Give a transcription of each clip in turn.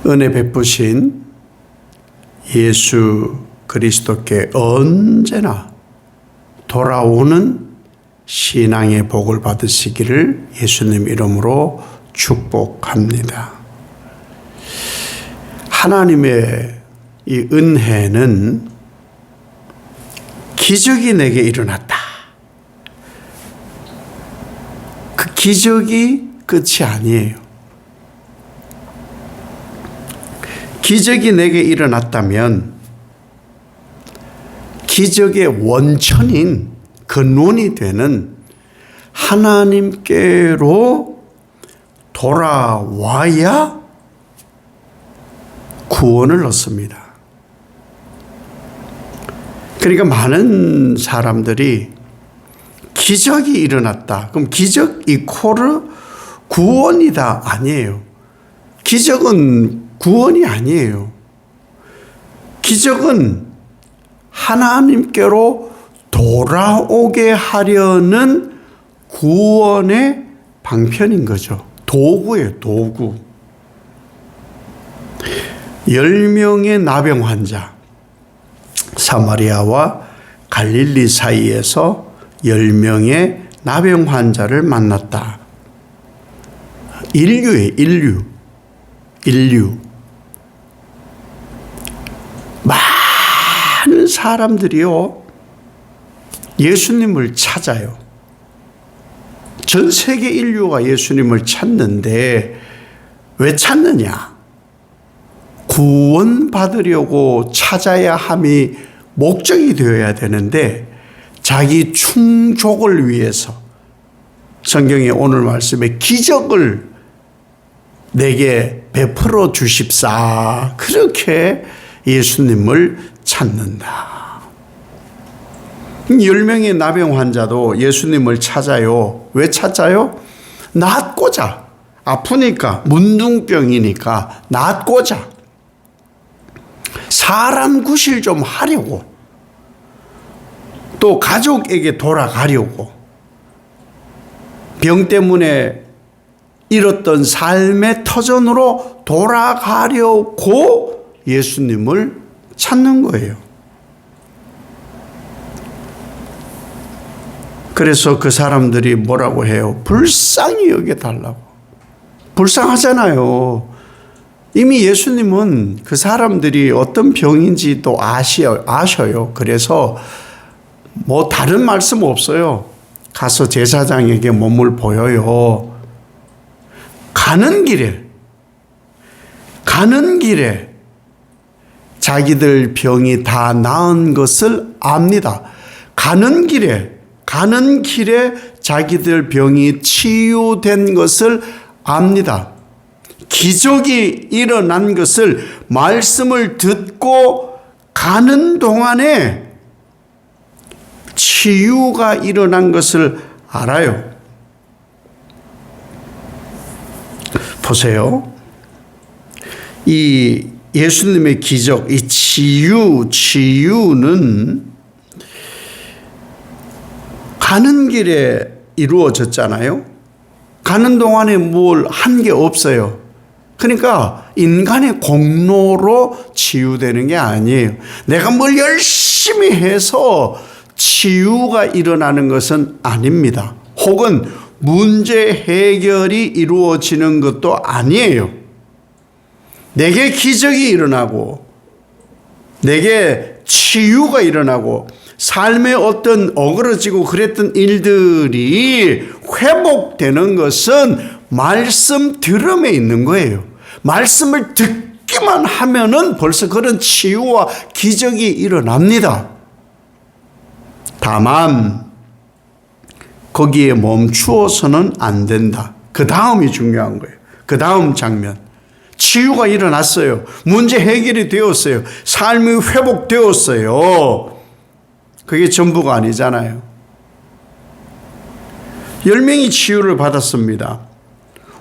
은혜 베푸신 예수 그리스도께 언제나 돌아오는 신앙의 복을 받으시기를 예수님 이름으로 축복합니다. 하나님의 이 은혜는 기적이 내게 일어났다. 그 기적이 끝이 아니에요. 기적이 내게 일어났다면 기적의 원천인 근원이 되는 하나님께로 돌아와야 구원을 얻습니다. 그러니까 많은 사람들이 기적이 일어났다. 그럼 기적 이코르 구원이다. 아니에요. 기적은 구원이 아니에요. 기적은 하나님께로 돌아오게 하려는 구원의 방편인 거죠. 도구예요, 도구. 10명의 나병 환자, 사마리아와 갈릴리 사이에서 10명의 나병 환자를 만났다. 인류예요, 인류. 많은 사람들이요, 예수님을 찾아요. 전 세계 인류가 예수님을 찾는데 왜 찾느냐? 구원받으려고 찾아야 함이 목적이 되어야 되는데 자기 충족을 위해서 성경의 오늘 말씀에 기적을 내게 베풀어 주십사. 그렇게 예수님을 찾는다. 10명의 나병 환자도 예수님을 찾아요. 왜 찾아요? 낫고자. 아프니까, 문둥병이니까 낫고자. 사람 구실 좀 하려고. 또 가족에게 돌아가려고. 병 때문에 잃었던 삶의 터전으로 돌아가려고 예수님을 찾는 거예요. 그래서 그 사람들이 뭐라고 해요? 불쌍히 여겨달라고. 불쌍하잖아요. 이미 예수님은 그 사람들이 어떤 병인지도 아셔요. 그래서 뭐 다른 말씀 없어요. 가서 제사장에게 몸을 보여요. 가는 길에 자기들 병이 다 나은 것을 압니다. 가는 길에 자기들 병이 치유된 것을 압니다. 기적이 일어난 것을 말씀을 듣고 가는 동안에 치유가 일어난 것을 알아요. 보세요. 이 예수님의 기적, 이 치유는 가는 길에 이루어졌잖아요. 가는 동안에 뭘 한 게 없어요. 그러니까 인간의 공로로 치유되는 게 아니에요. 내가 뭘 열심히 해서 치유가 일어나는 것은 아닙니다. 혹은 문제 해결이 이루어지는 것도 아니에요. 내게 기적이 일어나고 내게 치유가 일어나고 삶에 어떤 어그러지고 그랬던 일들이 회복되는 것은 말씀 들음에 있는 거예요. 말씀을 듣기만 하면은 벌써 그런 치유와 기적이 일어납니다. 다만 거기에 멈추어서는 안 된다. 그 다음이 중요한 거예요. 그 다음 장면. 치유가 일어났어요. 문제 해결이 되었어요. 삶이 회복되었어요. 그게 전부가 아니잖아요. 10명이 치유를 받았습니다.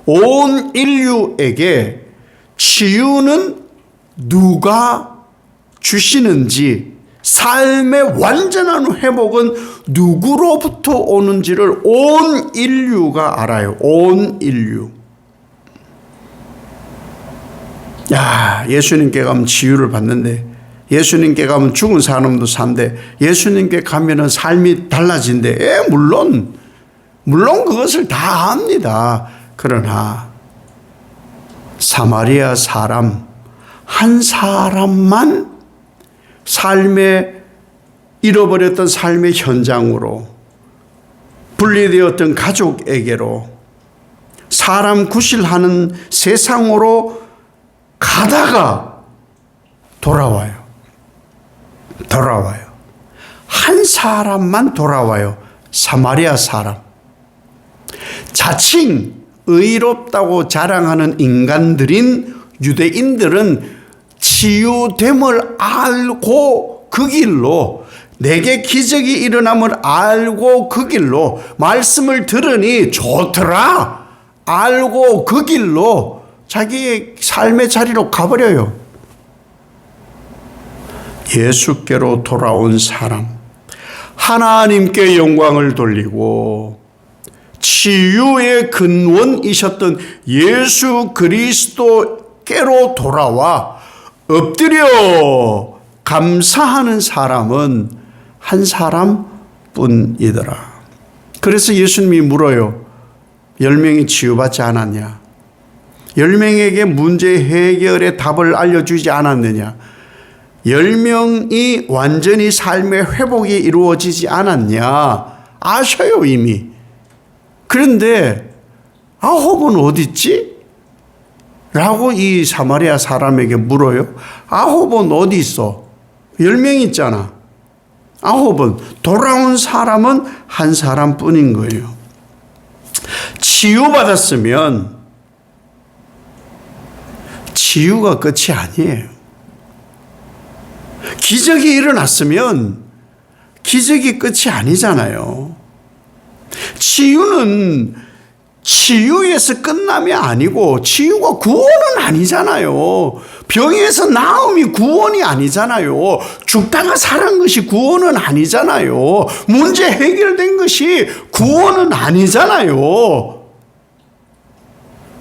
온 인류에게 치유는 누가 주시는지, 삶의 완전한 회복은 누구로부터 오는지를 온 인류가 알아요. 온 인류. 야, 예수님께 가면 치유를 받는데, 예수님께 가면 죽은 사람도 산대, 예수님께 가면은 삶이 달라진대. 물론 그것을 다 압니다. 그러나 사마리아 사람 한 사람만 잃어버렸던 삶의 현장으로, 분리되었던 가족에게로, 사람 구실하는 세상으로 가다가 돌아와요. 한 사람만 돌아와요. 사마리아 사람. 자칭 의롭다고 자랑하는 인간들인 유대인들은 치유됨을 알고 그 길로, 내게 기적이 일어남을 알고 그 길로, 말씀을 들으니 좋더라 알고 그 길로 자기의 삶의 자리로 가버려요. 예수께로 돌아온 사람, 하나님께 영광을 돌리고 치유의 근원이셨던 예수 그리스도께로 돌아와 엎드려 감사하는 사람은 한 사람뿐이더라. 그래서 예수님이 물어요. 10명이 치유받지 않았냐? 10명에게 문제 해결의 답을 알려주지 않았느냐? 10명이 완전히 삶의 회복이 이루어지지 않았냐? 아셔요, 이미. 그런데 9은 어디 있지? 라고 이 사마리아 사람에게 물어요. 9은 어디 있어? 10명 있잖아. 9은. 돌아온 사람은 한 사람뿐인 거예요. 치유받았으면 치유가 끝이 아니에요. 기적이 일어났으면 기적이 끝이 아니잖아요. 치유는 치유에서 끝남이 아니고, 치유가 구원은 아니잖아요. 병에서 나음이 구원이 아니잖아요. 죽다가 살은 것이 구원은 아니잖아요. 문제 해결된 것이 구원은 아니잖아요.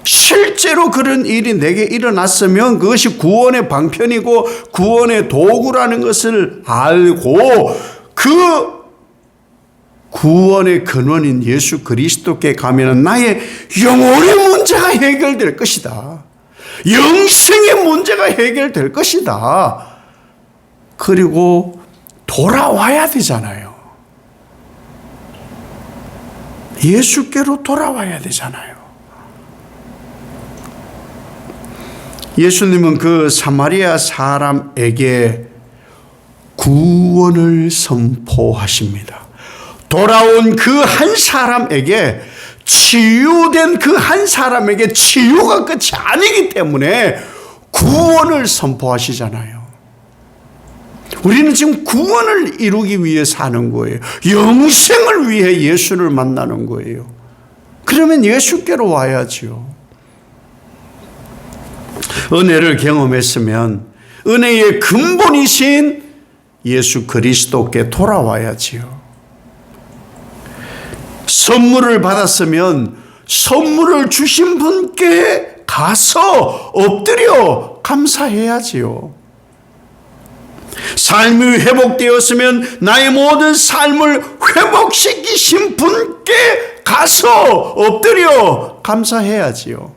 실제로 그런 일이 내게 일어났으면 그것이 구원의 방편이고 구원의 도구라는 것을 알고, 그 구원의 근원인 예수 그리스도께 가면 나의 영혼의 문제가 해결될 것이다. 영생의 문제가 해결될 것이다. 그리고 돌아와야 되잖아요. 예수께로 돌아와야 되잖아요. 예수님은 그 사마리아 사람에게 구원을 선포하십니다. 돌아온 그 한 사람에게, 치유된 그 한 사람에게 치유가 끝이 아니기 때문에 구원을 선포하시잖아요. 우리는 지금 구원을 이루기 위해 사는 거예요. 영생을 위해 예수를 만나는 거예요. 그러면 예수께로 와야지요. 은혜를 경험했으면 은혜의 근본이신 예수 그리스도께 돌아와야지요. 선물을 받았으면 선물을 주신 분께 가서 엎드려 감사해야지요. 삶이 회복되었으면 나의 모든 삶을 회복시키신 분께 가서 엎드려 감사해야지요.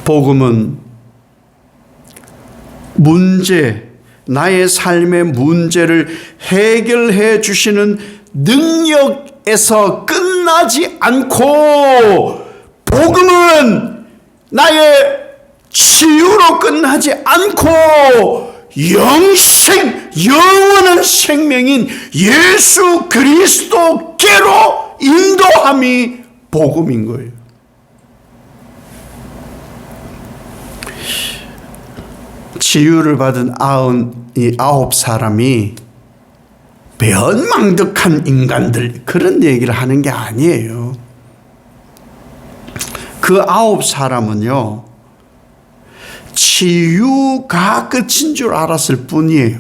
복음은 나의 삶의 문제를 해결해 주시는 능력에서 끝나지 않고, 복음은 나의 치유로 끝나지 않고 영원한 생명인 예수 그리스도께로 인도함이 복음인 거예요. 치유를 받은 99사람이 배은망덕한 인간들, 그런 얘기를 하는 게 아니에요. 그 9사람은요, 치유가 끝인 줄 알았을 뿐이에요.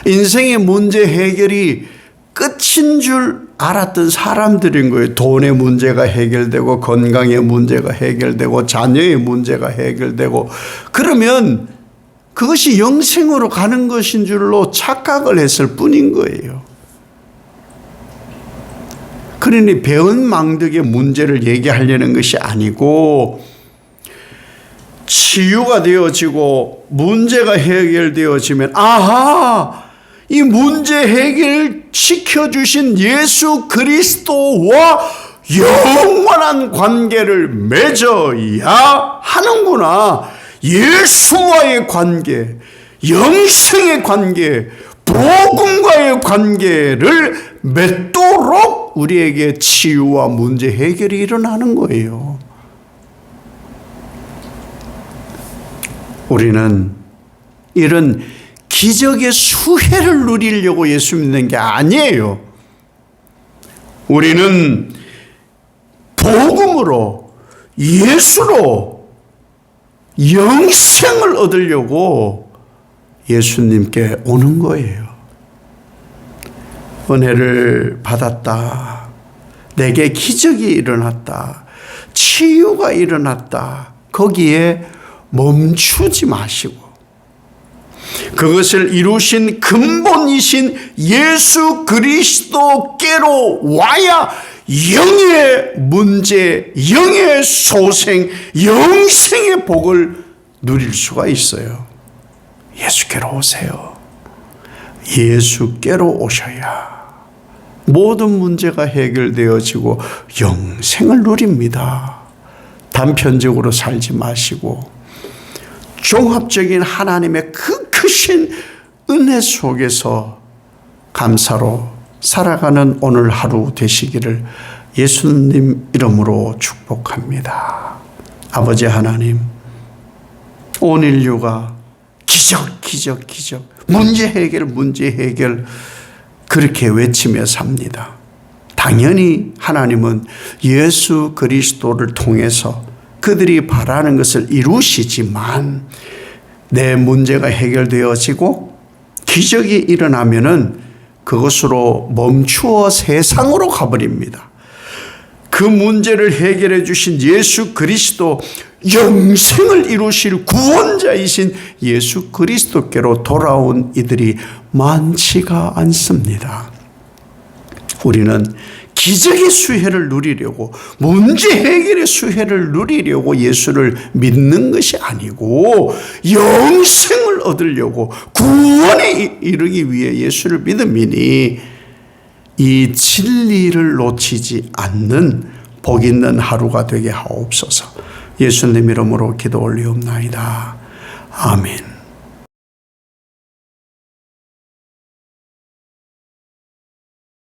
인생의 문제 해결이 끝인 줄 알았던 사람들인 거예요. 돈의 문제가 해결되고 건강의 문제가 해결되고 자녀의 문제가 해결되고 그러면 그것이 영생으로 가는 것인 줄로 착각을 했을 뿐인 거예요. 그러니 배은망덕의 문제를 얘기하려는 것이 아니고 치유가 되어지고 문제가 해결되어지면 아하! 이 문제 해결시켜주신 예수 그리스도와 영원한 관계를 맺어야 하는구나. 예수와의 관계, 영생의 관계, 복음과의 관계를 맺도록 우리에게 치유와 문제 해결이 일어나는 거예요. 우리는 이런 기적의 수혜를 누리려고 예수 믿는 게 아니에요. 우리는 복음으로 예수로 영생을 얻으려고 예수님께 오는 거예요. 은혜를 받았다. 내게 기적이 일어났다. 치유가 일어났다. 거기에 멈추지 마시고 그것을 이루신 근본이신 예수 그리스도께로 와야 영의 문제, 영의 소생, 영생의 복을 누릴 수가 있어요. 예수께로 오세요. 예수께로 오셔야 모든 문제가 해결되어지고 영생을 누립니다. 단편적으로 살지 마시고 종합적인 하나님의 그 크신 은혜 속에서 감사로 살아가는 오늘 하루 되시기를 예수님 이름으로 축복합니다. 아버지 하나님, 온 인류가 기적, 기적, 기적, 문제 해결 그렇게 외치며 삽니다. 당연히 하나님은 예수 그리스도를 통해서 그들이 바라는 것을 이루시지만 내 문제가 해결되어지고 기적이 일어나면은 그것으로 멈추어 세상으로 가버립니다. 그 문제를 해결해 주신 예수 그리스도, 영생을 이루실 구원자이신 예수 그리스도께로 돌아온 이들이 많지가 않습니다. 우리는 기적의 수혜를 누리려고, 문제 해결의 수혜를 누리려고 예수를 믿는 것이 아니고 영생을 얻으려고 구원에 이르기 위해 예수를 믿음이니 이 진리를 놓치지 않는 복 있는 하루가 되게 하옵소서. 예수님 이름으로 기도 올리옵나이다. 아멘.